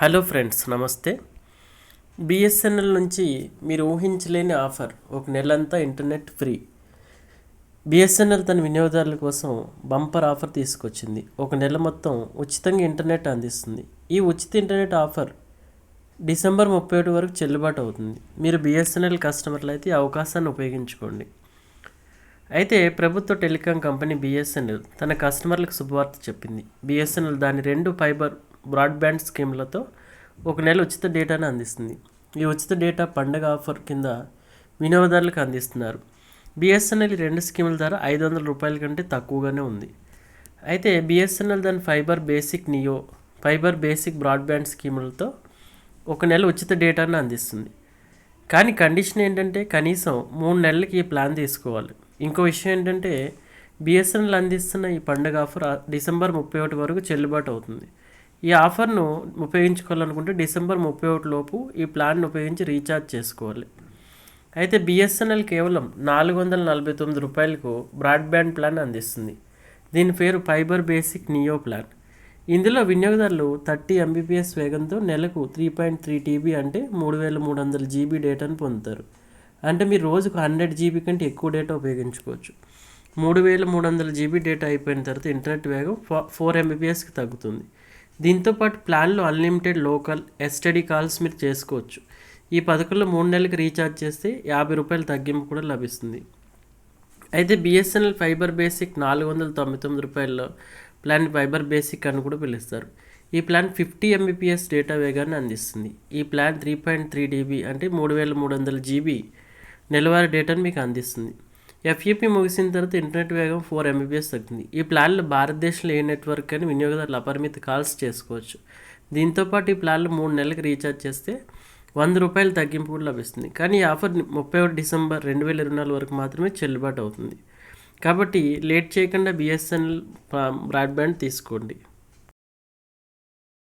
Hello friends, నమస్తే. BSNL నుంచి మీరు ఊహించలేని ఆఫర్, ఒక నెలంతా ఇంటర్నెట్ ఫ్రీ. బిఎస్ఎన్ఎల్ తన వినియోగదారుల కోసం బంపర్ ఆఫర్ తీసుకొచ్చింది. ఒక నెల మొత్తం ఉచితంగా ఇంటర్నెట్ అందిస్తుంది. ఈ ఉచిత ఇంటర్నెట్ ఆఫర్ డిసెంబర్ 31 వరకు చెల్లుబాటు అవుతుంది. మీరు బిఎస్ఎన్ఎల్ కస్టమర్లు అయితే ఈ అవకాశాన్ని ఉపయోగించుకోండి. అయితే ప్రభుత్వ టెలికాం కంపెనీ బిఎస్ఎన్ఎల్ తన కస్టమర్లకు శుభవార్త చెప్పింది. బిఎస్ఎన్ఎల్ దాని 2 ఫైబర్ బ్రాడ్బ్యాండ్ స్కీమ్లతో ఒక నెల ఉచిత డేటాను అందిస్తుంది. ఈ ఉచిత డేటా పండగ ఆఫర్ కింద వినియోగదారులకు అందిస్తున్నారు. బిఎస్ఎన్ఎల్ 2 స్కీముల ధర ₹500 కంటే తక్కువగానే ఉంది. అయితే బిఎస్ఎన్ఎల్ దాని ఫైబర్ బేసిక్ బ్రాడ్బ్యాండ్ స్కీములతో ఒక నెల ఉచిత డేటాను అందిస్తుంది. కానీ కండిషన్ ఏంటంటే కనీసం 3 నెలలకి ఈ ప్లాన్ తీసుకోవాలి. ఇంకో విషయం ఏంటంటే బిఎస్ఎన్ఎల్ అందిస్తున్న ఈ పండుగ ఆఫర్ డిసెంబర్ 31 వరకు చెల్లుబాటు అవుతుంది. ఈ ఆఫర్ను ఉపయోగించుకోవాలనుకుంటే డిసెంబర్ 31 లోపు ఈ ప్లాన్ను ఉపయోగించి రీఛార్జ్ చేసుకోవాలి. అయితే బిఎస్ఎన్ఎల్ కేవలం ₹449కు బ్రాడ్బ్యాండ్ ప్లాన్ అందిస్తుంది. దీని పేరు ఫైబర్ బేసిక్ నియో ప్లాన్. ఇందులో వినియోగదారులు 30 MBPS వేగంతో నెలకు 3.3 TB అంటే 3300 GB డేటాను పొందుతారు. అంటే మీరు రోజుకు 100 GB కంటే ఎక్కువ డేటా ఉపయోగించుకోవచ్చు. 3300 GB డేటా అయిపోయిన తర్వాత ఇంటర్నెట్ వేగం 4 MBPSకి తగ్గుతుంది. దీంతోపాటు ప్లాన్లో అన్లిమిటెడ్ లోకల్ ఎస్టీడీ కాల్స్ మీరు చేసుకోవచ్చు. ఈ పథకంలో 3 నెలలకు రీఛార్జ్ చేస్తే ₹50 తగ్గింపు కూడా లభిస్తుంది. అయితే BSNL fibre basic ₹499 plan fibre basic అని కూడా పిలుస్తారు. ఈ ప్లాన్ 50 MBPS డేటా వేగాన్ని అందిస్తుంది. ఈ ప్లాన్ 3.3 TB అంటే 3300 GB నెలవారీ డేటాను మీకు అందిస్తుంది. FEP ముగిసిన తర్వాత ఇంటర్నెట్ వేగం 4 MBPS తగ్గుతుంది. ఈ ప్లాన్లో భారతదేశంలో ఏ నెట్వర్క్ అని వినియోగదారులు అపరిమిత కాల్స్ చేసుకోవచ్చు. దీంతోపాటు ఈ ప్లాన్లో 3 నెలలకు రీఛార్జ్ చేస్తే ₹100 తగ్గింపు కూడా లభిస్తుంది. కానీ ఈ ఆఫర్ 31 డిసెంబర్ 2024 వరకు మాత్రమే చెల్లుబాటు అవుతుంది. కాబట్టి లేట్ చేయకుండా బిఎస్ఎన్ఎల్ బ్రాడ్బ్యాండ్ తీసుకోండి.